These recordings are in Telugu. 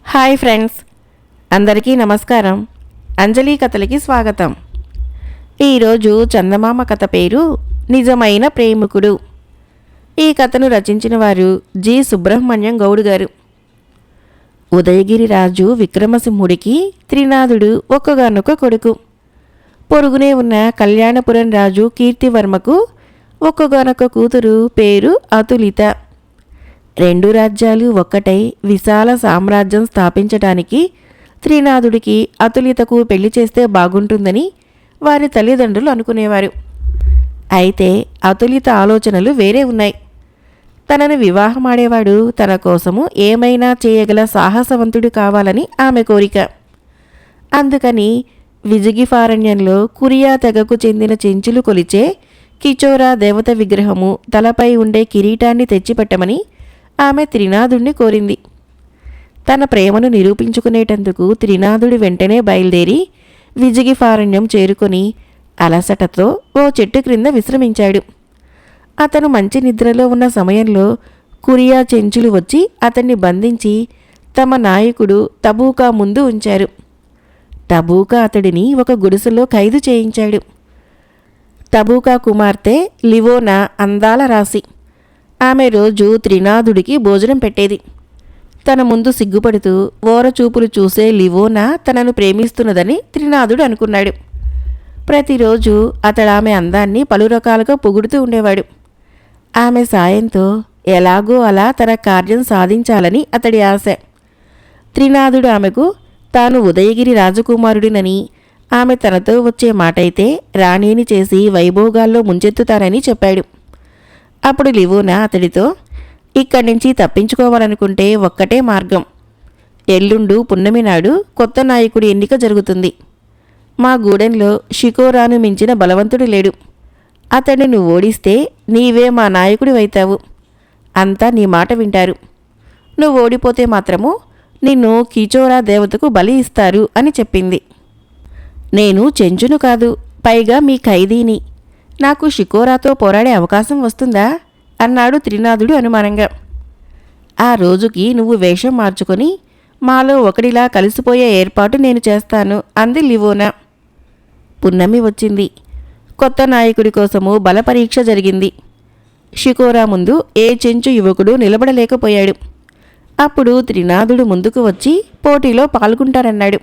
హాయ్ ఫ్రెండ్స్, అందరికీ నమస్కారం. అంజలి కథలకి స్వాగతం. ఈరోజు చందమామ కథ పేరు నిజమైన ప్రేమికుడు. ఈ కథను రచించిన వారు జి సుబ్రహ్మణ్యం గౌడ్ గారు. ఉదయగిరి రాజు విక్రమసింహుడికి త్రినాథుడు ఒక్కగానొక్క కొడుకు. పొరుగునే ఉన్న కళ్యాణపురం రాజు కీర్తివర్మకు ఒక్కగానొక్క కూతురు, పేరు అతులిత. రెండు రాజ్యాలు ఒక్కటై విశాల సామ్రాజ్యం స్థాపించటానికి త్రినాథుడికి అతులితకు పెళ్లి చేస్తే బాగుంటుందని వారి తల్లిదండ్రులు అనుకునేవారు. అయితే అతులిత ఆలోచనలు వేరే ఉన్నాయి. తనను వివాహమాడేవాడు తన కోసము ఏమైనా చేయగల సాహసవంతుడు కావాలని ఆమె కోరిక. అందుకని విజిగిఫారణ్యంలో కురియా తెగకు చెందిన చెంచులు కొలిచే కిచోరా దేవత విగ్రహము తలపై ఉండే కిరీటాన్ని తెచ్చిపెట్టమని ఆమె త్రినాథుణ్ణి కోరింది. తన ప్రేమను నిరూపించుకునేటందుకు త్రినాథుడు వెంటనే బయలుదేరి విజిగిఫారణ్యం చేరుకొని అలసటతో ఓ చెట్టు క్రింద విశ్రమించాడు. అతను మంచి నిద్రలో ఉన్న సమయంలో కురియా చెంచులు వచ్చి అతన్ని బంధించి తమ నాయకుడు తబూకా ముందు ఉంచారు. తబూకా అతడిని ఒక గుడిసెలో ఖైదు చేయించాడు. తబూకా కుమార్తె లివోనా అందాల రాశి. ఆమె రోజు త్రినాథుడికి భోజనం పెట్టేది. తన ముందు సిగ్గుపడుతూ ఓరచూపులు చూసే లివోనా తనను ప్రేమిస్తున్నదని త్రినాథుడు అనుకున్నాడు. ప్రతిరోజు అతడు ఆమె అందాన్ని పలు రకాలుగా పొగుడుతూ ఉండేవాడు. ఆమె సాయంతో ఎలాగో అలా తన కార్యం సాధించాలని అతడి ఆశ. త్రినాథుడు ఆమెకు తాను ఉదయగిరి రాజకుమారుడినని, ఆమె తనతో వచ్చే మాటైతే రాణిని చేసి వైభోగాల్లో ముంచెత్తుతానని చెప్పాడు. అప్పుడు లివోనా అతడితో, ఇక్కడి నుంచి తప్పించుకోవాలనుకుంటే ఒక్కటే మార్గం. ఎల్లుండు పున్నమి నాడు కొత్త నాయకుడి ఎన్నిక జరుగుతుంది. మా గూడెంలో షికోరాను మించిన బలవంతుడు లేడు. అతడిని నువ్వు ఓడిస్తే నీవే మా నాయకుడివైతావు. అంతా నీ మాట వింటారు. నువ్వు ఓడిపోతే మాత్రము నిన్ను కిచోరా దేవతకు బలి ఇస్తారు అని చెప్పింది. నేను చెంచును కాదు, పైగా మీ ఖైదీని. నాకు షికోరాతో పోరాడే అవకాశం వస్తుందా అన్నాడు త్రినాథుడు అనుమానంగా. ఆ రోజుకి నువ్వు వేషం మార్చుకొని మాలో ఒకడిలా కలిసిపోయే ఏర్పాటు నేను చేస్తాను అంది లివోనా. పున్నమి వచ్చింది. కొత్త నాయకుడి కోసము బలపరీక్ష జరిగింది. షికోరా ముందు ఏ చెంచు యువకుడు నిలబడలేకపోయాడు. అప్పుడు త్రినాథుడు ముందుకు వచ్చి పోటీలో పాల్గొంటానన్నాడు.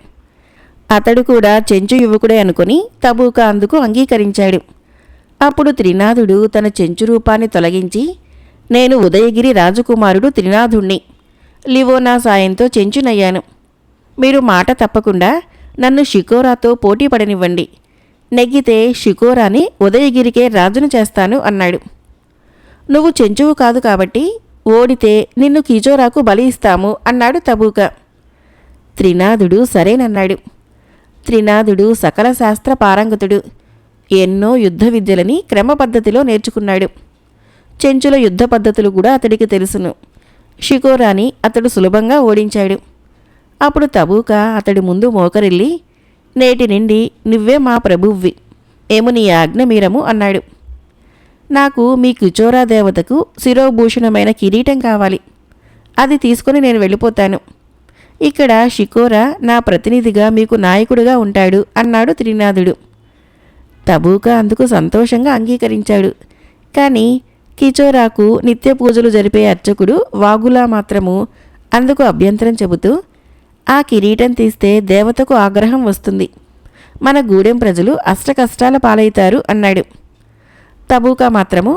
అతడు కూడా చెంచు యువకుడే అనుకుని తబూకా అందుకు అంగీకరించాడు. అప్పుడు త్రినాథుడు తన చెంచు రూపాన్ని తొలగించి, నేను ఉదయగిరి రాజకుమారుడు త్రినాథుణ్ణి, లివోనా సాయంతో చెంచునయ్యాను. మీరు మాట తప్పకుండా నన్ను షికోరాతో పోటీ పడనివ్వండి. నెగ్గితే షికోరాని ఉదయగిరికే రాజును చేస్తాను అన్నాడు. నువ్వు చెంచువు కాదు కాబట్టి ఓడితే నిన్ను కిచోరాకు బలి ఇస్తాము అన్నాడు తబూకా. త్రినాథుడు సరేనన్నాడు. త్రినాథుడు సకల శాస్త్ర పారంగతుడు. ఎన్నో యుద్ధ విద్యలని క్రమ పద్ధతిలో నేర్చుకున్నాడు. చెంచుల యుద్ధ పద్ధతులు కూడా అతడికి తెలుసును. షికోరాని అతడు సులభంగా ఓడించాడు. అప్పుడు తబూకా అతడి ముందు మోకరిల్లి, నేటి నుండి నువ్వే మా ప్రభువ్వి, మేము నీ ఆజ్ఞ మీరము అన్నాడు. నాకు మీ కిచోరా దేవతకు శిరోభూషణమైన కిరీటం కావాలి. అది తీసుకుని నేను వెళ్ళిపోతాను. ఇక్కడ షికోరా నా ప్రతినిధిగా మీకు నాయకుడిగా ఉంటాడు అన్నాడు త్రినాథుడు. తబూకా అందుకు సంతోషంగా అంగీకరించాడు. కానీ కిచోరాకు నిత్య పూజలు జరిపే అర్చకుడు వాగులా మాత్రము అందుకు అభ్యంతరం చెబుతూ, ఆ కిరీటం తీస్తే దేవతకు ఆగ్రహం వస్తుంది, మన గూడెం ప్రజలు అష్టకష్టాల పాలవుతారు అన్నాడు. తబూకా మాత్రము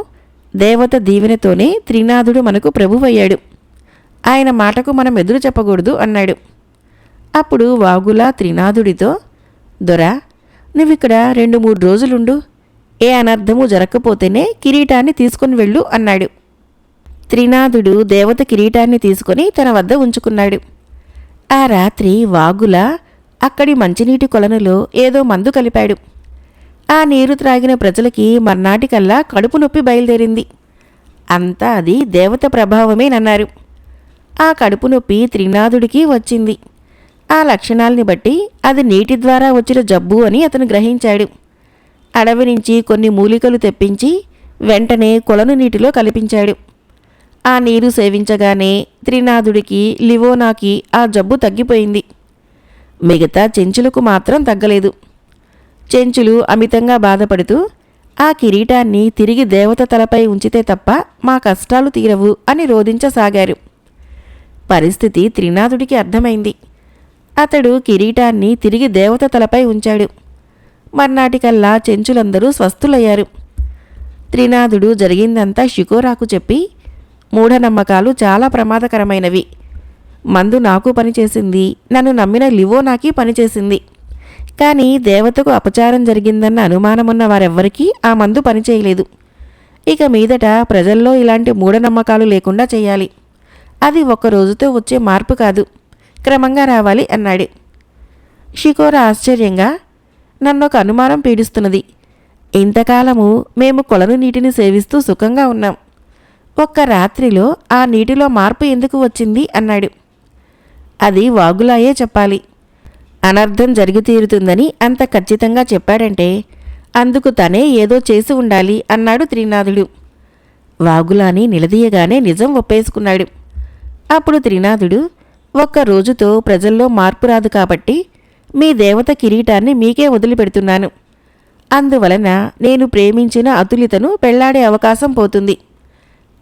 దేవత దీవెనతోనే త్రినాథుడు మనకు ప్రభువయ్యాడు, ఆయన మాటకు మనం ఎదురు చెప్పకూడదు అన్నాడు. అప్పుడు వాగులా త్రినాథుడితో, దొరా, నువ్విక్కడ 2-3 రోజులుండు, ఏ అనర్థము జరగకపోతేనే కిరీటాన్ని తీసుకుని వెళ్ళు అన్నాడు. త్రినాథుడు దేవత కిరీటాన్ని తీసుకుని తన వద్ద ఉంచుకున్నాడు. ఆ రాత్రి వాగుల అక్కడి మంచినీటి కొలనులో ఏదో మందు కలిపాడు. ఆ నీరు త్రాగిన ప్రజలకి మర్నాటికల్లా కడుపు నొప్పి బయలుదేరింది. అంతా అది దేవత ప్రభావమేనన్నారు. ఆ కడుపు నొప్పి త్రినాథుడికి వచ్చింది. ఆ లక్షణాల్ని బట్టి అది నీటి ద్వారా వచ్చిన జబ్బు అని అతను గ్రహించాడు. అడవి నుంచి కొన్ని మూలికలు తెప్పించి వెంటనే కొలను నీటిలో కలిపించాడు. ఆ నీరు సేవించగానే త్రినాథుడికి లివోనాకి ఆ జబ్బు తగ్గిపోయింది. మిగతా చెంచులకు మాత్రం తగ్గలేదు. చెంచులు అమితంగా బాధపడుతూ ఆ కిరీటాన్ని తిరిగి దేవత తలపై ఉంచితే తప్ప మా కష్టాలు తీరవు అని రోదించసాగారు. పరిస్థితి త్రినాథుడికి అర్థమైంది. అతడు కిరీటాన్ని తిరిగి దేవత తలపై ఉంచాడు. మర్నాటికల్లా చెంచులందరూ స్వస్థులయ్యారు. త్రినాథుడు జరిగిందంతా షికోరాకు చెప్పి, మూఢనమ్మకాలు చాలా ప్రమాదకరమైనవి. మందు నాకు పనిచేసింది, నన్ను నమ్మిన లివోనాకి పనిచేసింది. కానీ దేవతకు అపచారం జరిగిందన్న అనుమానమున్న వారెవ్వరికీ ఆ మందు పనిచేయలేదు. ఇక మీదట ప్రజల్లో ఇలాంటి మూఢనమ్మకాలు లేకుండా చేయాలి. అది ఒక్క రోజుతో వచ్చే మార్పు కాదు, క్రమంగా రావాలి అన్నాడు. షికోరా ఆశ్చర్యంగా, నన్నొక అనుమానం పీడిస్తున్నది. ఇంతకాలము మేము కొలను నీటిని సేవిస్తూ సుఖంగా ఉన్నాం. ఒక్క రాత్రిలో ఆ నీటిలో మార్పు ఎందుకు వచ్చింది అన్నాడు. అది వాగులాయే చెప్పాలి. అనర్థం జరిగి తీరుతుందని అంత ఖచ్చితంగా చెప్పాడంటే అందుకు తనే ఏదో చేసి ఉండాలి అన్నాడు త్రినాథుడు. వాగులాని నిలదీయగానే నిజం ఒప్పేసుకున్నాడు. అప్పుడు త్రినాథుడు, ఒక్క రోజుతో ప్రజల్లో మార్పు రాదు కాబట్టి మీ దేవత కిరీటాన్ని మీకే వదిలిపెడుతున్నాను. అందువలన నేను ప్రేమించిన అతులితను పెళ్లాడే అవకాశం పోతుంది.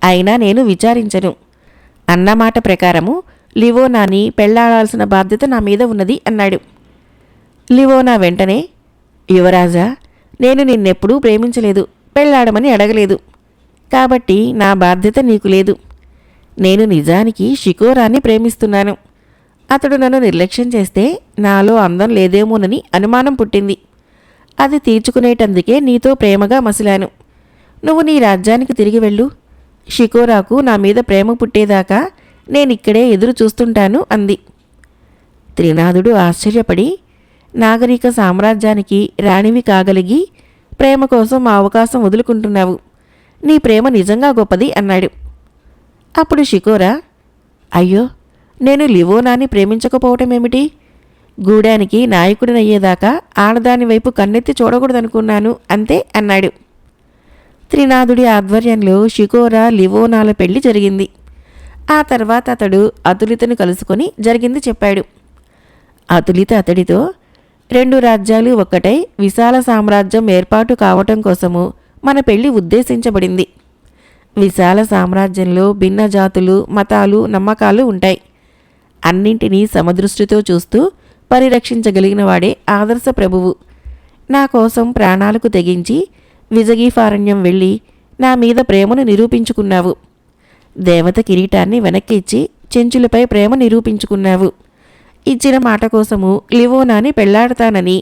అయినా నేను విచారించను. అన్నమాట ప్రకారము లివోనాని పెళ్లాడాల్సిన బాధ్యత నా మీద ఉన్నది అన్నాడు. లివోనా వెంటనే, యువరాజా, నేను నిన్నెప్పుడూ ప్రేమించలేదు, పెళ్లాడమని అడగలేదు. కాబట్టి నా బాధ్యత నీకు లేదు. నేను నిజానికి షికోరాన్ని ప్రేమిస్తున్నాను. అతడు నన్ను నిర్లక్ష్యం చేస్తే నాలో అందం లేదేమోనని అనుమానం పుట్టింది. అది తీర్చుకునేటందుకే నీతో ప్రేమగా మసిలాను. నువ్వు నీ రాజ్యానికి తిరిగి వెళ్ళు. షికోరాకు నా మీద ప్రేమ పుట్టేదాకా నేనిక్కడే ఎదురు చూస్తుంటాను అంది. త్రినాథుడు ఆశ్చర్యపడి, నాగరిక సామ్రాజ్యానికి రాణివి కాగలిగి ప్రేమ కోసం ఆ అవకాశం వదులుకుంటున్నావు. నీ ప్రేమ నిజంగా గొప్పది అన్నాడు. అప్పుడు షికోరా, అయ్యో, నేను లివోనాని ప్రేమించకపోవటమేమిటి? గూడానికి నాయకుడినయ్యేదాకా ఆడదాని వైపు కన్నెత్తి చూడకూడదనుకున్నాను అంతే అన్నాడు. త్రినాథుడి ఆధ్వర్యంలో షికోరా లివోనాల పెళ్లి జరిగింది. ఆ తర్వాత అతడు అతులితను కలుసుకొని జరిగింది చెప్పాడు. అతులిత అతడితో, 2 రాజ్యాలు ఒక్కటై విశాల సామ్రాజ్యం ఏర్పాటు కావటం కోసము మన పెళ్లి ఉద్దేశించబడింది. విశాల సామ్రాజ్యంలో భిన్న జాతులు, మతాలు, నమ్మకాలు ఉంటాయి. అన్నింటినీ సమదృష్టితో చూస్తూ పరిరక్షించగలిగిన వాడే ఆదర్శ ప్రభువు. నా కోసం ప్రాణాలకు తెగించి విజగీఫారణ్యం వెళ్ళి నా మీద ప్రేమను నిరూపించుకున్నావు. దేవత కిరీటాన్ని వెనక్కి ఇచ్చి చెంచులపై ప్రేమ నిరూపించుకున్నావు. ఇచ్చిన మాట కోసము లివోనాని పెళ్లాడతానని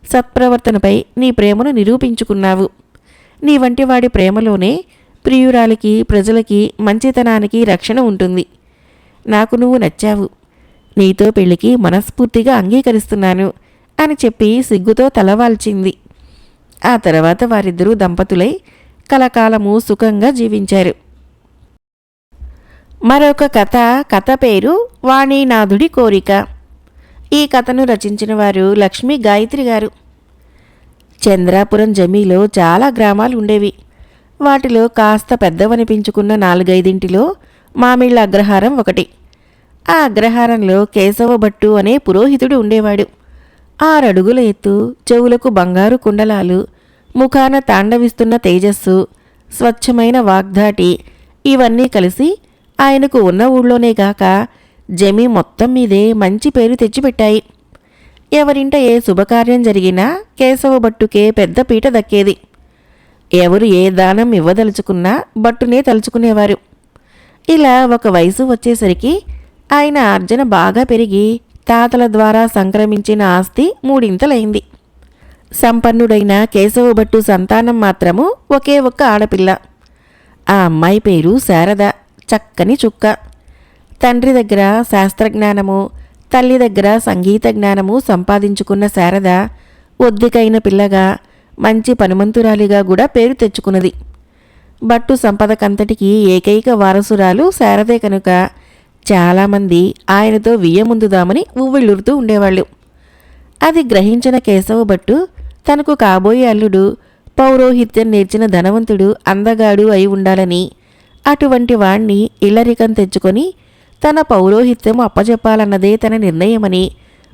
సత్ప్రవర్తనపై నీ ప్రేమను నిరూపించుకున్నావు. నీ వంటి వాడి ప్రేమలోనే ప్రియురాలికి, ప్రజలకి, మంచితనానికి రక్షణ ఉంటుంది. నాకు నువ్వు నచ్చావు. నీతో పెళ్లికి మనస్ఫూర్తిగా అంగీకరిస్తున్నాను అని చెప్పి సిగ్గుతో తలవాల్చింది. ఆ తర్వాత వారిద్దరూ దంపతులై కలకాలము సుఖంగా జీవించారు. మరొక కథ పేరు వాణీనాథుడి కోరిక. ఈ కథను రచించిన వారు లక్ష్మీ గాయత్రి గారు. చంద్రాపురం జమీలో చాలా గ్రామాలు ఉండేవి. వాటిలో కాస్త పెద్దవనిపించుకున్న 4-5 మామిళ్ళ అగ్రహారం ఒకటి. ఆ అగ్రహారంలో కేశవభట్టు అనే పురోహితుడు ఉండేవాడు. 6 అడుగుల ఎత్తు, చెవులకు బంగారు కుండలాలు, ముఖాన తాండవిస్తున్న తేజస్సు, స్వచ్ఛమైన వాగ్ధాటి, ఇవన్నీ కలిసి ఆయనకు ఉన్న ఊళ్ళోనే గాక జమీ మొత్తం మీదే మంచి పేరు తెచ్చిపెట్టాయి. ఎవరింట ఏ శుభకార్యం జరిగినా కేశవభట్టుకే పెద్ద పీట దక్కేది. ఎవరు ఏ దానం ఇవ్వదలుచుకున్నా భట్టునే తలుచుకునేవారు. ఇలా ఒక వయసు వచ్చేసరికి ఆయన ఆర్జన బాగా పెరిగి తాతల ద్వారా సంక్రమించిన ఆస్తి 3 సంపన్నుడైన కేశవభట్టు సంతానం మాత్రము ఒకే ఒక్క ఆడపిల్ల. ఆ అమ్మాయి పేరు శారద, చక్కని చుక్క. తండ్రి దగ్గర శాస్త్రజ్ఞానము, తల్లి దగ్గర సంగీత జ్ఞానము సంపాదించుకున్న శారద ఒద్దికైన పిల్లగా, మంచి పనిమంతురాలిగా కూడా పేరు తెచ్చుకున్నది. భట్టు సంపదకంతటికీ ఏకైక వారసురాలు శారదే కనుక చాలామంది ఆయనతో వియ్యముందుదామని ఉవ్విళ్ళురుతూ ఉండేవాళ్ళు. అది గ్రహించిన కేశవభట్టు తనకు కాబోయే అల్లుడు పౌరోహిత్యం నేర్చిన ధనవంతుడు, అందగాడు అయి ఉండాలని అటువంటి వాణ్ణి ఇల్లరికం తెచ్చుకొని తన పౌరోహిత్యం అప్పజెప్పాలన్నదే తన నిర్ణయమని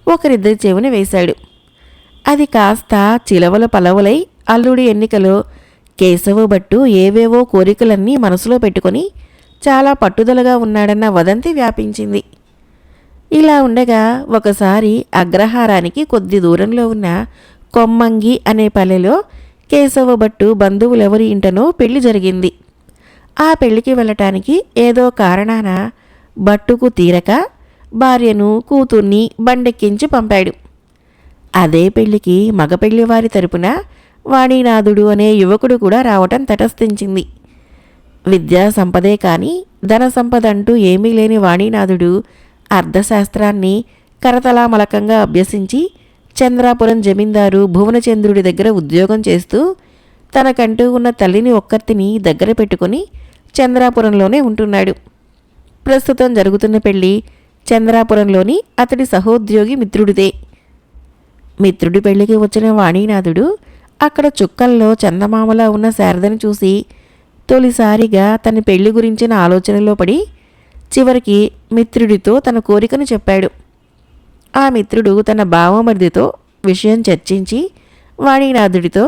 ఒకరిద్దరి చెవిని వేశాడు. అది కాస్త చిలవల పలవలై అల్లుడి ఎన్నికలో కేశవభట్టు ఏవేవో కోరికలన్నీ మనసులో పెట్టుకొని చాలా పట్టుదలగా ఉన్నాడన్న వదంతి వ్యాపించింది. ఇలా ఉండగా ఒకసారి అగ్రహారానికి కొద్ది దూరంలో ఉన్న కొమ్మంగి అనే పల్లెలో కేశవభట్టు బంధువులెవరి ఇంటనో పెళ్లి జరిగింది. ఆ పెళ్లికి వెళ్ళటానికి ఏదో కారణాన భట్టుకు తీరక భార్యను కూతుర్ని బండెక్కించి పంపాడు. అదే పెళ్లికి మగపెళ్లివారి తరపున వాణీనాథుడు అనే యువకుడు కూడా రావటం తటస్థించింది. విద్యా సంపదే కాని ధన సంపద అంటూ ఏమీ లేని వాణీనాథుడు అర్థశాస్త్రాన్ని కరతలామలకంగా అభ్యసించి చంద్రాపురం జమీందారు భువనచంద్రుడి దగ్గర ఉద్యోగం చేస్తూ తనకంటూ ఉన్న తల్లిని ఒక్కర్తిని దగ్గర పెట్టుకుని చంద్రాపురంలోనే ఉంటున్నాడు. ప్రస్తుతం జరుగుతున్న పెళ్లి చంద్రాపురంలోని అతడి సహోద్యోగి మిత్రుడిదే. మిత్రుడి పెళ్లికి వచ్చిన వాణీనాథుడు అక్కడ చుక్కల్లో చందమామలా ఉన్న శారదను చూసి తొలిసారిగా తన పెళ్లి గురించిన ఆలోచనలో పడి చివరికి మిత్రుడితో తన కోరికను చెప్పాడు. ఆ మిత్రుడు తన బావమరిదితో విషయం చర్చించి వాణీనాథుడితో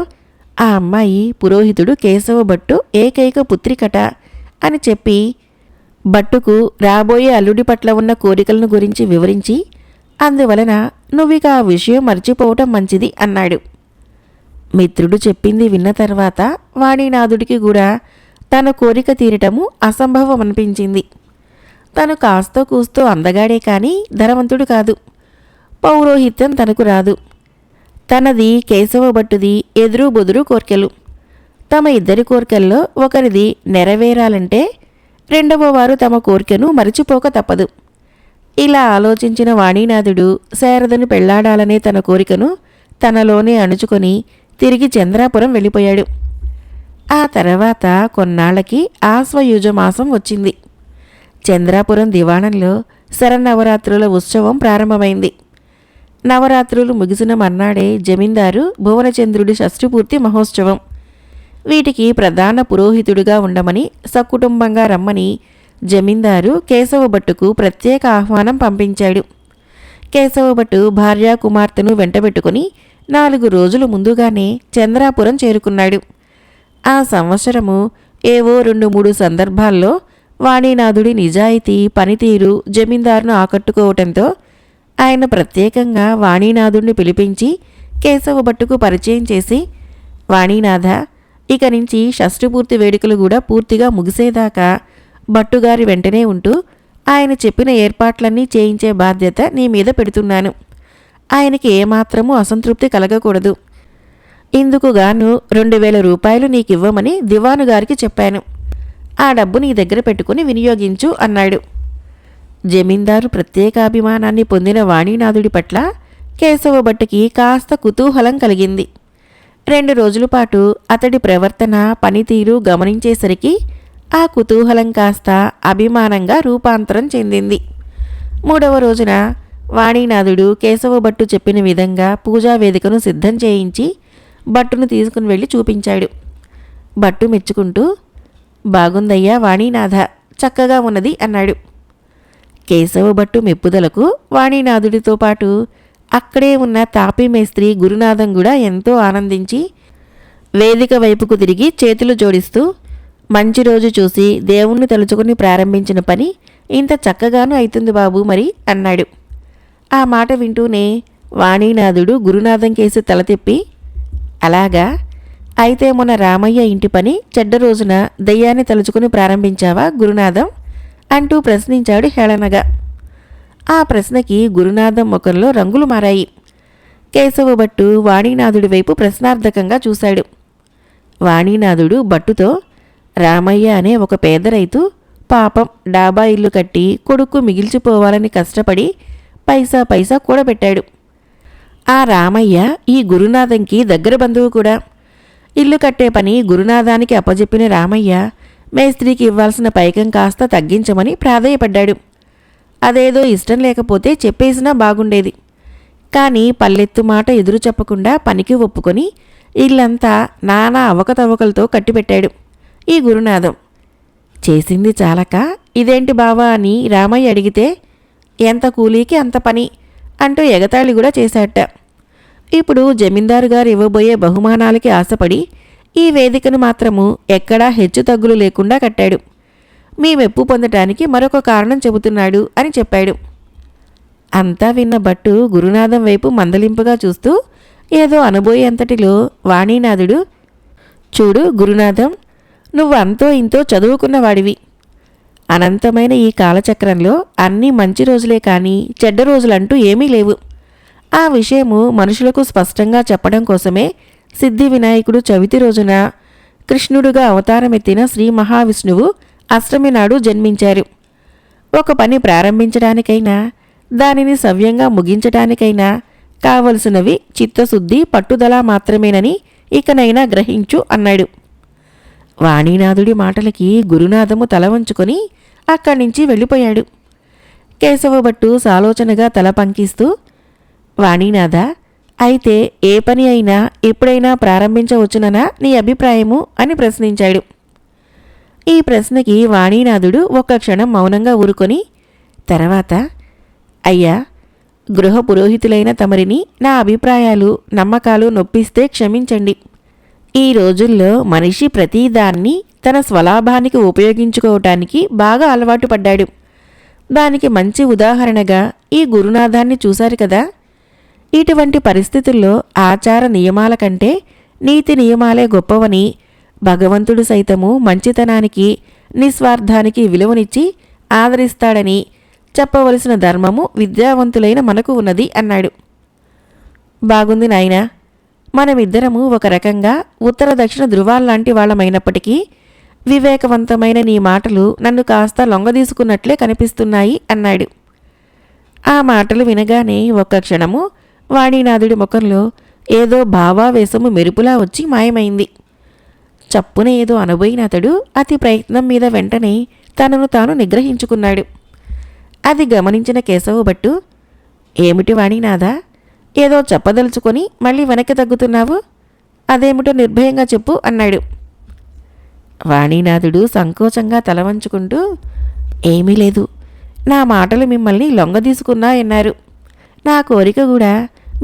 ఆ అమ్మాయి పురోహితుడు కేశవభట్టు ఏకైక పుత్రికట అని చెప్పి భట్టుకు రాబోయే అల్లుడి పట్ల ఉన్న కోరికలను గురించి వివరించి అందువలన నువ్విక ఆ విషయం మర్చిపోవటం మంచిది అన్నాడు. మిత్రుడు చెప్పింది విన్న తర్వాత వాణీనాథుడికి కూడా తన కోరిక తీరటము అసంభవం అనిపించింది. తను కాస్తో కూస్తో అందగాడే కానీ ధనవంతుడు కాదు. పౌరోహిత్యం తనకు రాదు. తనది కేశవభట్టుది ఎదురు బొదురు కోర్కెలు. తమ ఇద్దరి కోర్కెల్లో ఒకరిది నెరవేరాలంటే రెండవ వారు తమ కోరికను మరచిపోక తప్పదు. ఇలా ఆలోచించిన వాణీనాథుడు శారదను పెళ్లాడాలనే తన కోరికను తనలోనే అణుచుకొని తిరిగి చంద్రాపురం వెళ్ళిపోయాడు. ఆ తర్వాత కొన్నాళ్లకి ఆశ్వయుజమాసం వచ్చింది. చంద్రాపురం దివాణంలో శరన్నవరాత్రుల ఉత్సవం ప్రారంభమైంది. నవరాత్రులు ముగిసిన మర్నాడే జమీందారు భువనచంద్రుడి షష్ఠిపూర్తి మహోత్సవం. వీటికి ప్రధాన పురోహితుడిగా ఉండమని సకుటుంబంగా రమ్మని జమీందారు కేశవభట్టుకు ప్రత్యేక ఆహ్వానం పంపించాడు. కేశవభట్టు భార్యా కుమార్తెను వెంటబెట్టుకుని 4 రోజులు ముందుగానే చంద్రాపురం చేరుకున్నాడు. ఆ సంవత్సరము ఏవో 2-3 సందర్భాల్లో వాణీనాథుడి నిజాయితీ పనితీరు జమీందారును ఆకట్టుకోవటంతో ఆయన ప్రత్యేకంగా వాణీనాథుడిని పిలిపించి కేశవభట్టుకు పరిచయం చేసి, వాణీనాథ, ఇక నుంచి షష్ఠిపూర్తి వేడుకలు కూడా పూర్తిగా ముగిసేదాకా భట్టుగారి వెంటనే ఉంటూ ఆయన చెప్పిన ఏర్పాట్లన్నీ చేయించే బాధ్యత నీ మీద పెడుతున్నాను. ఆయనకి ఏమాత్రమూ అసంతృప్తి కలగకూడదు. ఇందుకుగాను 2000 రూపాయలు నీకివ్వమని దివాను గారికి చెప్పాను. ఆ డబ్బు నీ దగ్గర పెట్టుకుని వినియోగించు అన్నాడు. జమీందారు ప్రత్యేకాభిమానాన్ని పొందిన వాణీనాథుడి పట్ల కేశవభట్టుకి కాస్త కుతూహలం కలిగింది. 2 రోజుల పాటు అతడి ప్రవర్తన పనితీరు గమనించేసరికి ఆ కుతూహలం కాస్త అభిమానంగా రూపాంతరం చెందింది. 3వ రోజున వాణీనాథుడు కేశవభట్టు చెప్పిన విధంగా పూజా వేదికను సిద్ధం చేయించి భట్టును తీసుకుని వెళ్ళి చూపించాడు. భట్టు మెచ్చుకుంటూ, బాగుందయ్యా వాణీనాథ, చక్కగా ఉన్నది అన్నాడు. కేశవభట్టు మెప్పుదలకు వాణీనాథుడితో పాటు అక్కడే ఉన్న తాపీ మేస్త్రి గురునాథం కూడా ఎంతో ఆనందించి వేదిక వైపుకు తిరిగి చేతులు జోడిస్తూ, మంచి రోజు చూసి దేవుణ్ణి తలుచుకుని ప్రారంభించిన పని ఇంత చక్కగాను అవుతుంది బాబు మరి అన్నాడు. ఆ మాట వింటూనే వాణీనాథుడు గురునాథం కేసి తల తిప్పి, అలాగా, అయితే మొన్న రామయ్య ఇంటి పని చెడ్డ రోజున దయ్యాన్ని తలుచుకుని ప్రారంభించావా గురునాథం అంటూ ప్రశ్నించాడు హేళనగా. ఆ ప్రశ్నకి గురునాథం ముఖంలో రంగులు మారాయి. కేశవభట్టు వాణీనాథుడి వైపు ప్రశ్నార్థకంగా చూశాడు. వాణీనాథుడు భట్టుతో, రామయ్య అనే ఒక పేద రైతు పాపం డాబా ఇల్లు కట్టి కొడుకు మిగిల్చిపోవాలని కష్టపడి పైసా పైసా కూడబెట్టాడు. ఆ రామయ్య ఈ గురునాథంకి దగ్గర బంధువు కూడా. ఇల్లు కట్టే పని గురునాథానికి అప్పజెప్పిన రామయ్య మేస్త్రికి ఇవ్వాల్సిన పైకం కాస్త తగ్గించమని ప్రాధేయపడ్డాడు. అదేదో ఇష్టం లేకపోతే చెప్పేసినా బాగుండేది. కానీ పల్లెత్తు మాట ఎదురు చెప్పకుండా పనికి ఒప్పుకొని ఇల్లంతా నానా అవకతవకలతో కట్టిపెట్టాడు ఈ గురునాథం. చేసింది చాలక ఇదేంటి బావా అని రామయ్య అడిగితే ఎంత కూలీకి అంత పని అంటూ ఎగతాళి కూడా చేశాట. ఇప్పుడు జమీందారు గారు ఇవ్వబోయే బహుమానాలకి ఆశపడి ఈ వేదికను మాత్రము ఎక్కడా హెచ్చుతగ్గులు లేకుండా కట్టాడు. మీ మెప్పు పొందటానికి మరొక కారణం చెబుతున్నాడు అని చెప్పాడు. అంతా విన్న భట్టు గురునాథం వైపు మందలింపుగా చూస్తూ ఏదో అనబోయేంతటిలో వాణీనాథుడు, చూడు గురునాథం, నువ్వు అంతో ఇంతో చదువుకున్నవాడివి. అనంతమైన ఈ కాలచక్రంలో అన్నీ మంచి రోజులే కానీ చెడ్డ రోజులంటూ ఏమీ లేవు. ఆ విషయము మనుషులకు స్పష్టంగా చెప్పడం కోసమే సిద్ధి వినాయకుడు చవితి రోజున కృష్ణుడుగా అవతారమెత్తిన శ్రీ మహావిష్ణువు అష్టమి నాడు జన్మించారు. ఒక పని ప్రారంభించడానికైనా దానిని సవ్యంగా ముగించటానికైనా కావలసినవి చిత్తశుద్ధి పట్టుదల మాత్రమేనని ఇకనైనా గ్రహించు అన్నాడు. వాణీనాథుడి మాటలకి గురునాథము తల వంచుకొని అక్కడి నుంచి వెళ్ళిపోయాడు. కేశవభట్టు సాలోచనగా తల పంకిస్తూ, వాణీనాథ, అయితే ఏ పని అయినా ఎప్పుడైనా ప్రారంభించవచ్చుననా నీ అభిప్రాయము అని ప్రశ్నించాడు. ఈ ప్రశ్నకి వాణీనాథుడు ఒక్క క్షణం మౌనంగా ఊరుకొని తర్వాత, అయ్యా, గృహ పురోహితులైన తమరిని నా అభిప్రాయాలు నమ్మకాలు నొప్పిస్తే క్షమించండి. ఈ రోజుల్లో మనిషి ప్రతిదాన్ని తన స్వలాభానికి ఉపయోగించుకోవటానికి బాగా అలవాటు పడ్డాడు. దానికి మంచి ఉదాహరణగా ఈ గురునాథాన్ని చూశారు కదా. ఇటువంటి పరిస్థితుల్లో ఆచార నియమాల కంటే నీతి నియమాలే గొప్పవని, భగవంతుడు సైతము మంచితనానికి నిస్వార్థానికి విలువనిచ్చి ఆదరిస్తాడని చెప్పవలసిన ధర్మము విద్యావంతులైన మనకు ఉన్నది అన్నాడు. బాగుంది నాయనా, మనమిద్దరము ఒక రకంగా ఉత్తర దక్షిణ ధృవాల్లాంటి వాళ్ళమైనప్పటికీ వివేకవంతమైన నీ మాటలు నన్ను కాస్త లొంగదీసుకున్నట్లే కనిపిస్తున్నాయి అన్నాడు. ఆ మాటలు వినగానే ఒక్క క్షణము వాణీనాథుడి ముఖంలో ఏదో భావావేశము మెరుపులా వచ్చి మాయమైంది. చప్పున ఏదో అనబోయిన అతడు అతి ప్రయత్నం మీద వెంటనే తనను తాను నిగ్రహించుకున్నాడు. అది గమనించిన కేశవభట్టు, ఏమిటి వాణీనాథా, ఏదో చెప్పదలుచుకొని మళ్ళీ వెనక్కి తగ్గుతున్నావు? అదేమిటో నిర్భయంగా చెప్పు అన్నాడు. వాణీనాథుడు సంకోచంగా తల వంచుకుంటూ, ఏమీ లేదు, నా మాటలు మిమ్మల్ని లొంగదీసుకున్నాయన్నారు. నా కోరిక కూడా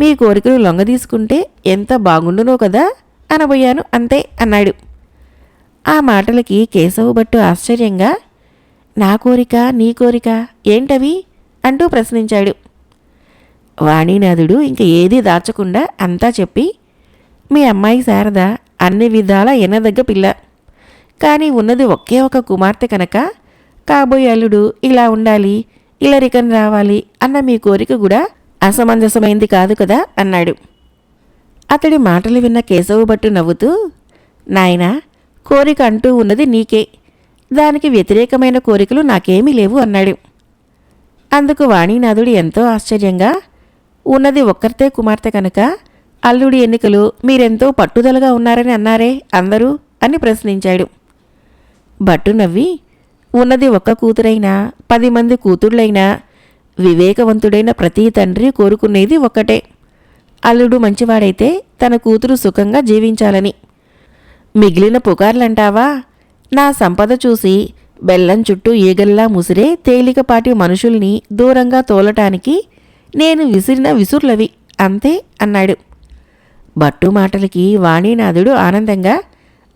మీ కోరికలు లొంగదీసుకుంటే ఎంత బాగుండునో కదా అనబోయాను, అంతే అన్నాడు. ఆ మాటలకి కేశవభట్టు ఆశ్చర్యంగా, నా కోరిక నీ కోరిక ఏంటవి అంటూ ప్రశ్నించాడు. వాణీనాథుడు ఇంక ఏదీ దాచకుండా అంతా చెప్పి, మీ అమ్మాయి శారద అన్ని విధాల ఎనదగ్గ పిల్ల, కానీ ఉన్నది ఒకే ఒక కుమార్తె కనుక కాబోయే అల్లుడు ఇలా ఉండాలి, ఇల్లరికం రావాలి అన్న మీ కోరిక కూడా అసమంజసమైంది కాదు కదా అన్నాడు. అతడి మాటలు విన్న కేశవభట్టు నవ్వుతూ, నాయనా, కోరిక అంటూ ఉన్నది నీకే, దానికి వ్యతిరేకమైన కోరికలు నాకేమీ లేవు అన్నాడు. అందుకు వాణీనాథుడు ఎంతో ఆశ్చర్యంగా, ఉన్నది ఒక్కరితే కుమార్తె కనుక అల్లుడి ఎన్నికలు మీరెంతో పట్టుదలగా ఉన్నారని అన్నారే అందరూ అని ప్రశ్నించాడు. భట్టు నవ్వి, ఉన్నది ఒక్క కూతురైనా 10 మంది కూతుళ్ళైనా వివేకవంతుడైన ప్రతి తండ్రి కోరుకునేది ఒక్కటే, అల్లుడు మంచివాడైతే తన కూతురు సుఖంగా జీవించాలని. మిగిలిన పుకార్లంటావా? నా సంపద చూసి బెల్లం చుట్టూ ఈగల్లా ముసిరే తేలికపాటి మనుషుల్ని దూరంగా తోలటానికి నేను విసిరిన విసుర్లవి, అంతే అన్నాడు. భట్టు మాటలకి వాణీనాథుడు ఆనందంగా,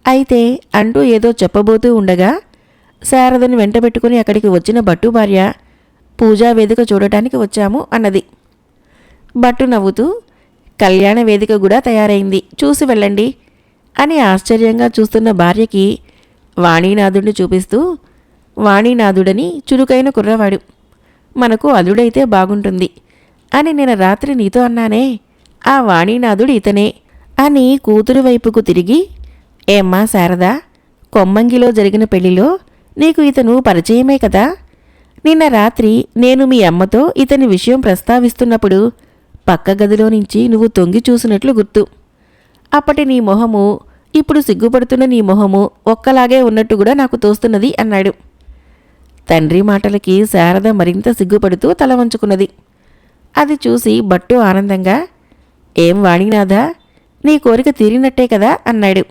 అయితే అంటూ ఏదో చెప్పబోతూ ఉండగా శారదను వెంటబెట్టుకుని అక్కడికి వచ్చిన భట్టు భార్య, పూజా వేదిక చూడటానికి వచ్చాము అన్నది. భట్టు నవ్వుతూ, కళ్యాణ వేదిక కూడా తయారైంది, చూసి వెళ్ళండి అని ఆశ్చర్యంగా చూస్తున్న భార్యకి వాణీనాథుడిని చూపిస్తూ, వాణీనాథుడని చురుకైన కుర్రవాడు, మనకు అల్లుడైతే బాగుంటుంది అని నేను రాత్రి నీతో అన్నానే, ఆ వాణీనాథుడు ఇతనే అని కూతురు వైపుకు తిరిగి, ఏమ్మా శారదా, కొమ్మంగిలో జరిగిన పెళ్లిలో నీకు ఇతను పరిచయమే కదా. నిన్న రాత్రి నేను మీ అమ్మతో ఇతని విషయం ప్రస్తావిస్తున్నప్పుడు పక్క గదిలో నుంచి నువ్వు తొంగి చూసినట్లు గుర్తు. అప్పటి నీ మొహము ఇప్పుడు సిగ్గుపడుతున్న నీ మొహము ఒక్కలాగే ఉన్నట్టు కూడా నాకు తోస్తున్నది అన్నాడు. తండ్రి మాటలకి శారద మరింత సిగ్గుపడుతూ తల వంచుకున్నది. అది చూసి భట్టు ఆనందంగా, ఏం వాణీనాథ, నీ కోరిక తీరినట్టే కదా అన్నాడు.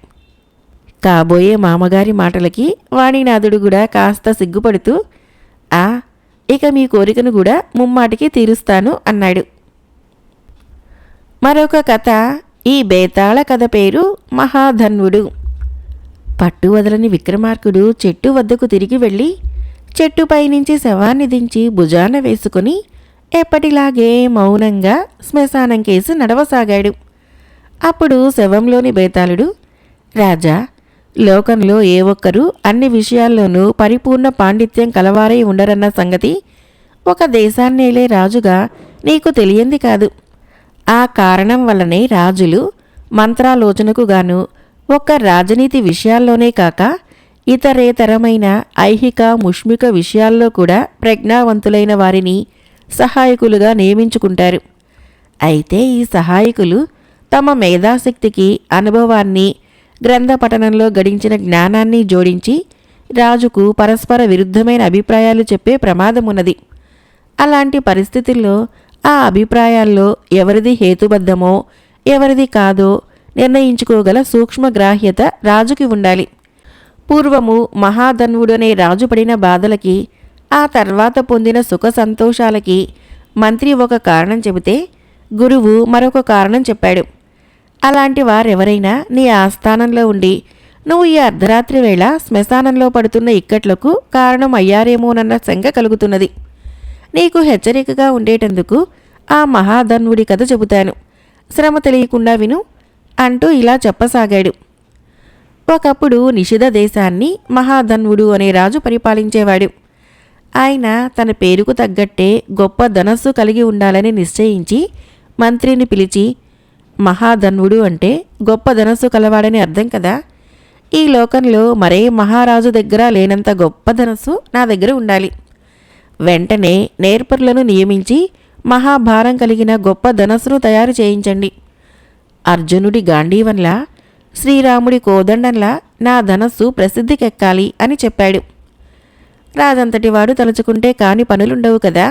కాబోయే మామగారి మాటలకి వాణినాథుడు కూడా కాస్త సిగ్గుపడుతూ, ఆ ఇక మీ కోరికను కూడా ముమ్మాటికి తీరుస్తాను అన్నాడు. మరొక కథ. ఈ బేతాళ కథ పేరు మహాధన్వుడు. పట్టు వదలని విక్రమార్కుడు చెట్టు వద్దకు తిరిగి వెళ్ళి చెట్టుపై నుంచి శవాన్ని దించి భుజాన వేసుకుని ఎప్పటిలాగే మౌనంగా శ్మశానం కేసి నడవసాగాడు. అప్పుడు శవంలోని బేతాళుడు, రాజా, లోకంలో ఏ ఒక్కరూ అన్ని విషయాల్లోనూ పరిపూర్ణ పాండిత్యం కలవారై ఉండరన్న సంగతి ఒక దేశాన్నేలే రాజుగా నీకు తెలియంది కాదు. ఆ కారణం వల్లనే రాజులు మంత్రాలోచనకు గాను ఒక్క రాజనీతి విషయాల్లోనే కాక ఇతరేతరమైన ఐహిక ముష్మిక విషయాల్లో కూడా ప్రజ్ఞావంతులైన వారిని సహాయకులుగా నియమించుకుంటారు. అయితే ఈ సహాయకులు తమ మేధాశక్తికి, అనుభవాన్ని, గ్రంథ పఠనంలో గడించిన జ్ఞానాన్ని జోడించి రాజుకు పరస్పర విరుద్ధమైన అభిప్రాయాలు చెప్పే ప్రమాదమున్నది. అలాంటి పరిస్థితుల్లో ఆ అభిప్రాయాల్లో ఎవరిది హేతుబద్ధమో ఎవరిది కాదో నిర్ణయించుకోగల సూక్ష్మగ్రాహ్యత రాజుకి ఉండాలి. పూర్వము మహాధన్వుడనే రాజు పడిన బాధలకి, ఆ తర్వాత పొందిన సుఖ సంతోషాలకి మంత్రి ఒక కారణం చెబితే గురువు మరొక కారణం చెప్పాడు. అలాంటి వారెవరైనా నీ ఆస్థానంలో ఉండి నువ్వు ఈ అర్ధరాత్రి వేళ శ్మశానంలో పడుతున్న ఇక్కట్లకు కారణం అయ్యారేమోనన్న శంక కలుగుతున్నది. నీకు హెచ్చరికగా ఉండేటందుకు ఆ మహాధన్వుడి కథ చెబుతాను, శ్రమ తెలియకుండా విను అంటూ ఇలా చెప్పసాగాడు. ఒకప్పుడు నిషిధ దేశాన్ని మహాధన్వుడు అనే రాజు పరిపాలించేవాడు. ఆయన తన పేరుకు తగ్గట్టే గొప్ప ధనస్సు కలిగి ఉండాలని నిశ్చయించి మంత్రిని పిలిచి, మహాధన్వుడు అంటే గొప్ప ధనస్సు కలవాడని అర్థం కదా. ఈ లోకంలో మరే మహారాజు దగ్గర లేనంత గొప్ప ధనస్సు నా దగ్గర ఉండాలి. వెంటనే నేర్పరులను నియమించి మహాభారం కలిగిన గొప్ప ధనస్సును తయారు చేయించండి. అర్జునుడి గాంధీవంలా, శ్రీరాముడి కోదండంలా నా ధనస్సు ప్రసిద్ధికెక్కాలి అని చెప్పాడు. రాజంతటివాడు తలుచుకుంటే కాని పనులుండవు కదా.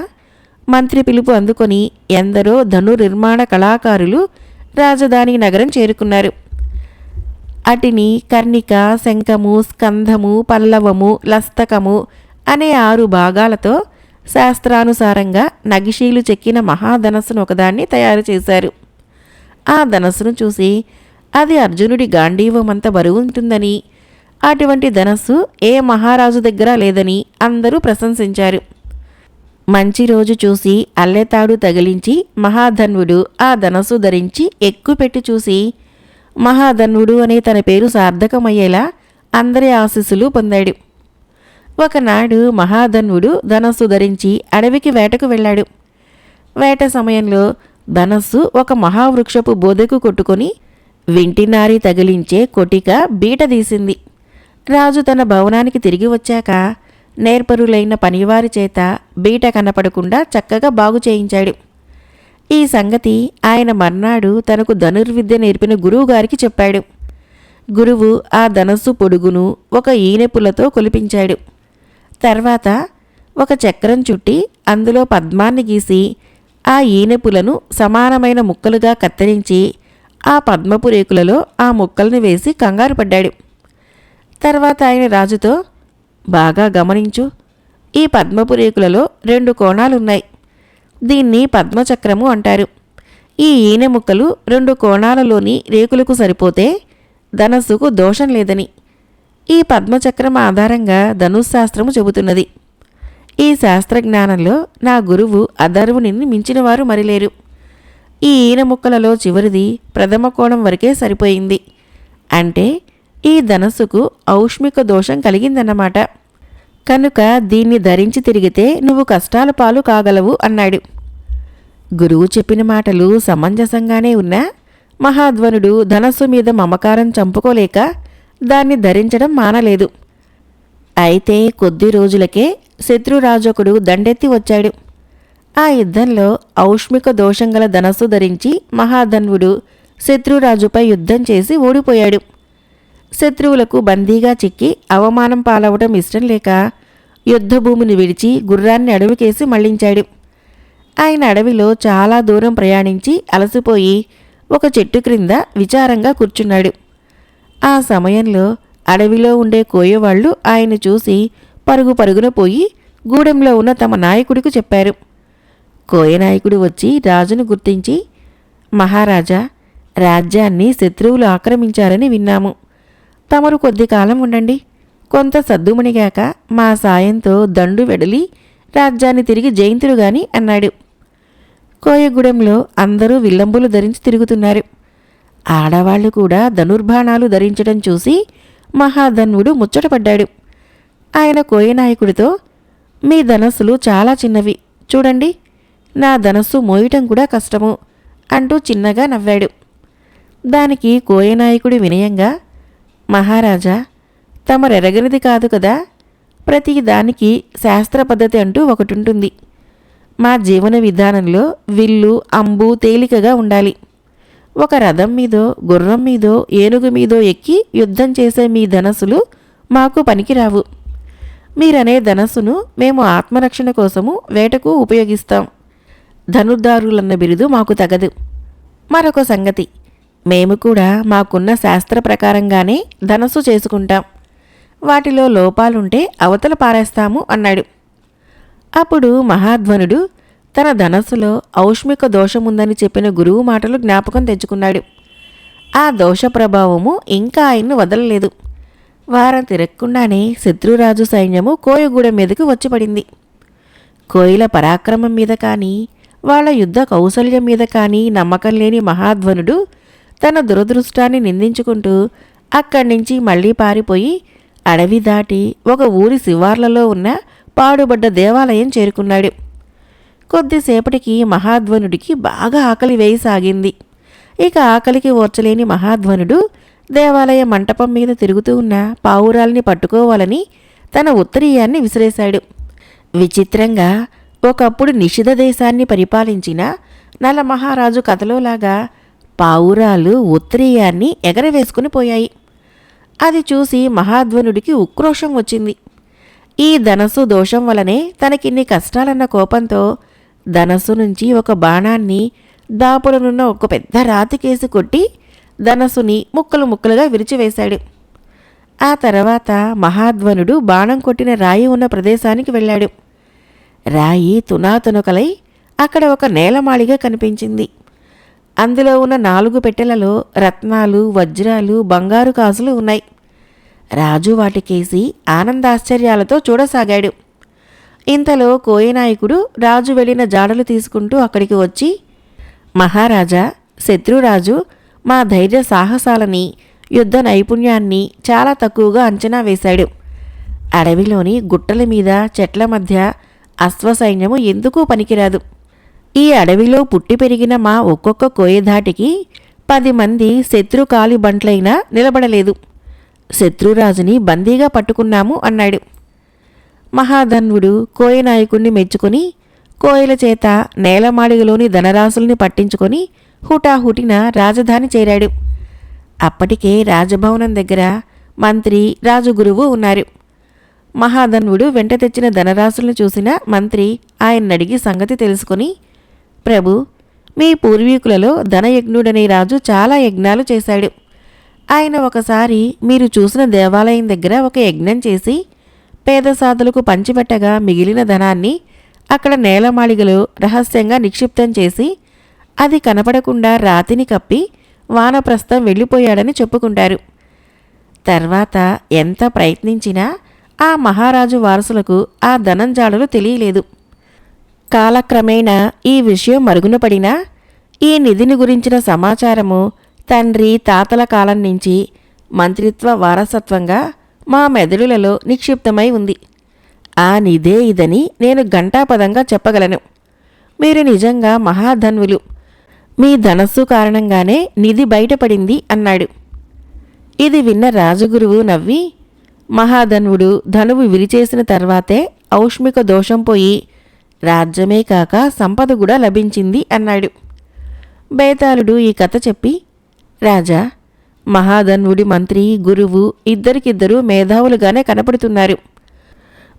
మంత్రి పిలుపు అందుకొని ఎందరో ధనుర్నిర్మాణ కళాకారులు రాజధాని నగరం చేరుకున్నారు. అటిని కర్ణిక, శంఖము, స్కంధము, పల్లవము, లస్తకము అనే 6 భాగాలతో శాస్త్రానుసారంగా నగిషీలు చెక్కిన మహాధనస్సును ఒకదాన్ని తయారు చేశారు. ఆ ధనస్సును చూసి అది అర్జునుడి గాంధీవమంత బరువుంటుందని, అటువంటి ధనస్సు ఏ మహారాజు దగ్గర లేదని అందరూ ప్రశంసించారు. మంచి రోజు చూసి అల్లెతాడు తగిలించి మహాధన్వుడు ఆ ధనస్సు ధరించి ఎక్కుపెట్టి చూసి మహాధన్వుడు అనే తన పేరు సార్థకమయ్యేలా అందరి ఆశీస్సులు పొందాడు. ఒకనాడు మహాధన్వుడు ధనస్సు ధరించి అడవికి వేటకు వెళ్ళాడు. వేట సమయంలో ధనస్సు ఒక మహావృక్షపు బోదెకు కొట్టుకొని వింటినారి తగిలించే కొటిక బీట తీసింది. రాజు తన భవనానికి తిరిగి వచ్చాక నేర్పరులైన పనివారి చేత బీట కనపడకుండా చక్కగా బాగు చేయించాడు. ఈ సంగతి ఆయన మర్నాడు తనకు ధనుర్విద్య నేర్పిన గురువుగారికి చెప్పాడు. గురువు ఆ ధనస్సు పొడుగును ఒక ఈనెపులతో కొలిపించాడు. తర్వాత ఒక చక్రం చుట్టి అందులో పద్మాన్ని గీసి ఆ ఈనెపులను సమానమైన ముక్కలుగా కత్తిరించి ఆ పద్మపు రేకులలో ఆ ముక్కల్ని వేసి కంగారు పడ్డాడు. తర్వాత ఆయన రాజుతో, బాగా గమనించు, ఈ పద్మపు రేకులలో 2 కోణాలున్నాయి. దీన్ని పద్మచక్రము అంటారు. ఈ ఈనె ముక్కలు 2 కోణాలలోని రేకులకు సరిపోతే ధనస్సుకు దోషం లేదని ఈ పద్మచక్రం ఆధారంగా ధనుశాస్త్రము చెబుతున్నది. ఈ శాస్త్రజ్ఞానంలో నా గురువు అధర్వుని మించినవారు మరిలేరు. ఈ ఈన ముక్కలలో చివరిది ప్రథమ కోణం వరకే సరిపోయింది. అంటే ఈ ధనస్సుకు ఔష్మిక దోషం కలిగిందన్నమాట. కనుక దీన్ని ధరించి తిరిగితే నువ్వు కష్టాల పాలు కాగలవు అన్నాడు. గురువు చెప్పిన మాటలు సమంజసంగానే ఉన్నా మహాధ్వనుడు ధనస్సు మీద మమకారం చంపుకోలేక దాన్ని ధరించడం మానలేదు. అయితే కొద్ది రోజులకే శత్రురాజొకడు దండెత్తి వచ్చాడు. ఆ యుద్ధంలో ఔష్మిక దోషం గల ధనస్సు ధరించి మహాధన్వుడు శత్రురాజుపై యుద్ధం చేసి ఓడిపోయాడు. శత్రువులకు బందీగా చిక్కి అవమానం పాలవటం ఇష్టం లేక యుద్ధభూమిని విడిచి గుర్రాన్ని అడవికేసి మళ్లించాడు. ఆయన అడవిలో చాలా దూరం ప్రయాణించి అలసిపోయి ఒక చెట్టు క్రింద విచారంగా కూర్చున్నాడు. ఆ సమయంలో అడవిలో ఉండే కోయవాళ్లు ఆయన చూసి పరుగు పరుగున పోయి గూడెంలో ఉన్న తమ నాయకుడికి చెప్పారు. కోయనాయకుడు వచ్చి రాజును గుర్తించి, మహారాజా, రాజ్యాన్ని శత్రువులు ఆక్రమించారని విన్నాము. తమరు కొద్ది కాలం ఉండండి. కొంత సద్దుమణిగాక మా సాయంతో దండు వెడలి రాజ్యాన్ని తిరిగి జయింతురుగాని అన్నాడు. కోయగూడెంలో అందరూ విల్లంబులు ధరించి తిరుగుతున్నారు. ఆడవాళ్లు కూడా ధనుర్బాణాలు ధరించడం చూసి మహాధన్వుడు ముచ్చటపడ్డాడు. ఆయన కోయనాయకుడితో, మీ ధనస్సులు చాలా చిన్నవి, చూడండి, నా ధనస్సు మోయటం కూడా కష్టము అంటూ చిన్నగా నవ్వాడు. దానికి కోయనాయకుడి వినయంగా, మహారాజా, తమరెరగనిది కాదు కదా, ప్రతి దానికి శాస్త్ర పద్ధతి అంటూ ఒకటుంటుంది. మా జీవన విధానంలో విల్లు, అంబు తేలికగా ఉండాలి. ఒక రథం మీదో, గుర్రం మీదో, ఏనుగు మీదో ఎక్కి యుద్ధం చేసే మీ ధనస్సులు మాకు పనికిరావు. మీరనే ధనస్సును మేము ఆత్మరక్షణ కోసము వేటకు ఉపయోగిస్తాం. ధనుర్ధారులన్న బిరుదు మాకు తగదు. మరొక సంగతి, మేము కూడా మాకున్న శాస్త్ర ప్రకారంగానే ధనస్సు చేసుకుంటాం. వాటిలో లోపాలుంటే అవతల పారేస్తాము అన్నాడు. అప్పుడు మహాధ్వనుడు తన ధనస్సులో ఔష్మిక దోషముందని చెప్పిన గురువు మాటలు జ్ఞాపకం తెచ్చుకున్నాడు. ఆ దోష ప్రభావము ఇంకా ఆయన్ను వదలలేదు. వారం తిరగకుండానే శత్రురాజు సైన్యము కోయగూడెం మీదకు వచ్చి పడింది. కోయిల పరాక్రమం మీద కానీ, వాళ్ల యుద్ధ కౌశల్యం మీద కానీ నమ్మకం లేని మహాధ్వనుడు తన దురదృష్టాన్ని నిందించుకుంటూ అక్కడి నుంచి మళ్లీ పారిపోయి అడవి దాటి ఒక ఊరి శివార్లలో ఉన్న పాడుబడ్డ దేవాలయం చేరుకున్నాడు. కొద్దిసేపటికి మహాధ్వనుడికి బాగా ఆకలి వేయసాగింది. ఇక ఆకలికి ఓర్చలేని మహాధ్వనుడు దేవాలయ మంటపం మీద తిరుగుతూ ఉన్న పావురాల్ని పట్టుకోవాలని తన ఉత్తరీయాన్ని విసిరేశాడు. విచిత్రంగా ఒకప్పుడు నిషిధ దేశాన్ని పరిపాలించిన నలమహారాజు కథలోలాగా పావురాలు ఉత్తరీయాన్ని ఎగరవేసుకుని పోయాయి. అది చూసి మహాధ్వనుడికి ఉక్రోషం వచ్చింది. ఈ ధనస్సు దోషం వలనే తనకిన్ని కష్టాలన్న కోపంతో ధనస్సు నుంచి ఒక బాణాన్ని దాపులనున్న ఒక పెద్ద రాతికేసి కొట్టి ధనస్సుని ముక్కలు ముక్కలుగా విరిచివేశాడు. ఆ తర్వాత మహాధ్వనుడు బాణం కొట్టిన రాయి ఉన్న ప్రదేశానికి వెళ్ళాడు. రాయి తునాతునకలై అక్కడ ఒక నేలమాళిగా కనిపించింది. అందులో ఉన్న 4 పెట్టెలలో రత్నాలు, వజ్రాలు, బంగారు కాసులు ఉన్నాయి. రాజు వాటికేసి ఆనందాశ్చర్యాలతో చూడసాగాడు. ఇంతలో కోయనాయకుడు రాజు వెళ్ళిన జాడలు తీసుకుంటూ అక్కడికి వచ్చి, మహారాజా, శత్రురాజు మా ధైర్య సాహసాలని, యుద్ధ నైపుణ్యాన్ని చాలా తక్కువగా అంచనా వేశాడు. అడవిలోని గుట్టల మీద, చెట్ల మధ్య అశ్వసైన్యము ఎందుకూ పనికిరాదు. ఈ అడవిలో పుట్టి పెరిగిన మా ఒక్కొక్క కోయధాటికి 10 మంది శత్రు కాలి బంట్లైనా నిలబడలేదు. శత్రురాజుని బందీగా పట్టుకున్నాము అన్నాడు. మహాధన్వుడు కోయనాయకుణ్ణి మెచ్చుకొని కోయల చేత నేలమాళిగలోని ధనరాశుల్ని పట్టించుకొని హుటాహుటిన రాజధాని చేరాడు. అప్పటికే రాజభవనం దగ్గర మంత్రి, రాజగురువు ఉన్నారు. మహాధన్వుడు వెంట తెచ్చిన ధనరాశులను చూసిన మంత్రి ఆయన్నడిగి సంగతి తెలుసుకుని, ప్రభు, మీ పూర్వీకులలో ధనయజ్ఞుడనే రాజు చాలా యజ్ఞాలు చేశాడు. ఆయన ఒకసారి మీరు చూసిన దేవాలయం దగ్గర ఒక యజ్ఞం చేసి పేద సాధులకు పంచిపెట్టగా మిగిలిన ధనాన్ని అక్కడ నేలమాళిగలో రహస్యంగా నిక్షిప్తం చేసి అది కనపడకుండా రాతిని కప్పి వానప్రస్థం వెళ్ళిపోయాడని చెప్పుకుంటారు. తర్వాత ఎంత ప్రయత్నించినా ఆ మహారాజు వారసులకు ఆ ధనం జాడలు తెలియలేదు. కాలక్రమేణా ఈ విషయం మరుగున పడినా ఈ నిధిని గురించిన సమాచారము తండ్రి, తాతల కాలం నుంచి మంత్రిత్వ వారసత్వంగా మా మెదడులలో నిక్షిప్తమై ఉంది. ఆ నిధే ఇదని నేను ఘంటాపదంగా చెప్పగలను. మీరు నిజంగా మహాధన్వులు. మీ ధనస్సు కారణంగానే నిధి బయటపడింది అన్నాడు. ఇది విన్న రాజగురువు నవ్వి, మహాధన్వుడు ధనువు విరిచేసిన తర్వాతే ఔష్మిక దోషం పోయి రాజ్యమే కాక సంపద కూడా లభించింది అన్నాడు. బేతాళుడు ఈ కథ చెప్పి, రాజా, మహాధన్వుడి మంత్రి, గురువు ఇద్దరికిద్దరూ మేధావులుగానే కనపడుతున్నారు.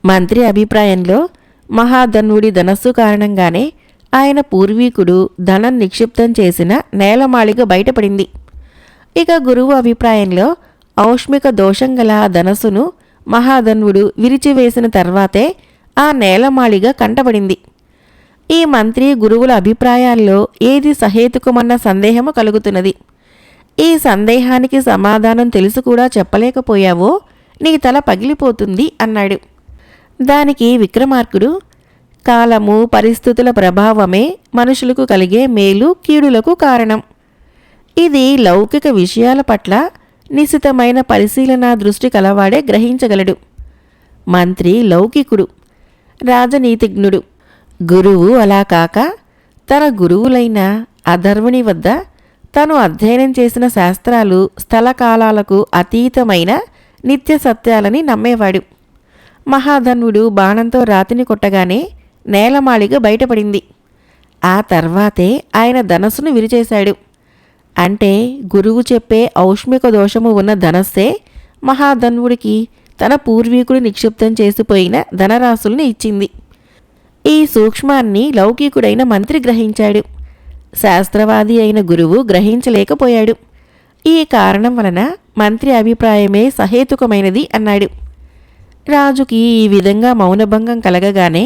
మంత్రి అభిప్రాయంలో మహాధన్వుడి ధనస్సు కారణంగానే ఆయన పూర్వీకుడు ధనం నిక్షిప్తం చేసిన నేలమాళిగ బయటపడింది. ఇక గురువు అభిప్రాయంలో ఔష్మిక దోషం గల ధనస్సును మహాధన్వుడు విరిచివేసిన తర్వాతే ఆ నేలమాళిగ కంటపడింది. ఈ మంత్రి గురువుల అభిప్రాయాల్లో ఏది సహేతుకమన్న సందేహము కలుగుతున్నది. ఈ సందేహానికి సమాధానం తెలుసు కూడా చెప్పలేకపోయావో నీ తల పగిలిపోతుంది అన్నాడు. దానికి విక్రమార్కుడు, కాలము పరిస్థితుల ప్రభావమే మనుషులకు కలిగే మేలు కీడులకు కారణం. ఇది లౌకిక విషయాల పట్ల నిశితమైన పరిశీలనా దృష్టి కలవాడే గ్రహించగలడు. మంత్రి లౌకికుడు, రాజనీతిజ్ఞుడు. గురువు అలా కాక తన గురువులైన అధర్వుని వద్ద తను అధ్యయనం చేసిన శాస్త్రాలు స్థలకాలాలకు అతీతమైన నిత్య సత్యాలని నమ్మేవాడు. మహాధన్వుడు బాణంతో రాతిని కొట్టగానే నేలమాళిగ బయటపడింది. ఆ తర్వాతే ఆయన ధనస్సును విరిచేశాడు. అంటే గురువు చెప్పే ఔష్మిక దోషము ఉన్న ధనస్సే మహాధన్వుడికి తన పూర్వీకుడు నిక్షిప్తం చేసిపోయిన ధనరాశుల్ని ఇచ్చింది. ఈ సూక్ష్మాన్ని లౌకికుడైన మంత్రి గ్రహించాడు. శాస్త్రవాది అయిన గురువు గ్రహించలేకపోయాడు. ఈ కారణం వలన మంత్రి అభిప్రాయమే సహేతుకమైనది అన్నాడు. రాజుకి ఈ విధంగా మౌనభంగం కలగగానే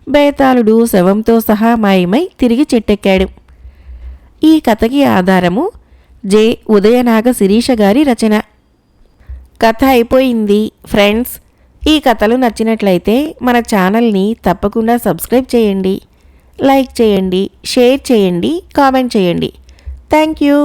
బేతాళుడు శవంతో సహా మాయమై తిరిగి చెట్టెక్కాడు. ఈ కథకి ఆధారము జె. ఉదయనాగ శిరీష గారి రచన. కథ అయిపోయింది ఫ్రెండ్స్. ఈ కథలు నచ్చినట్లయితే మన ఛానల్ని తప్పకుండా సబ్స్క్రైబ్ చేయండి, లైక్ చేయండి, షేర్ చేయండి, కామెంట్ చేయండి. Thank you.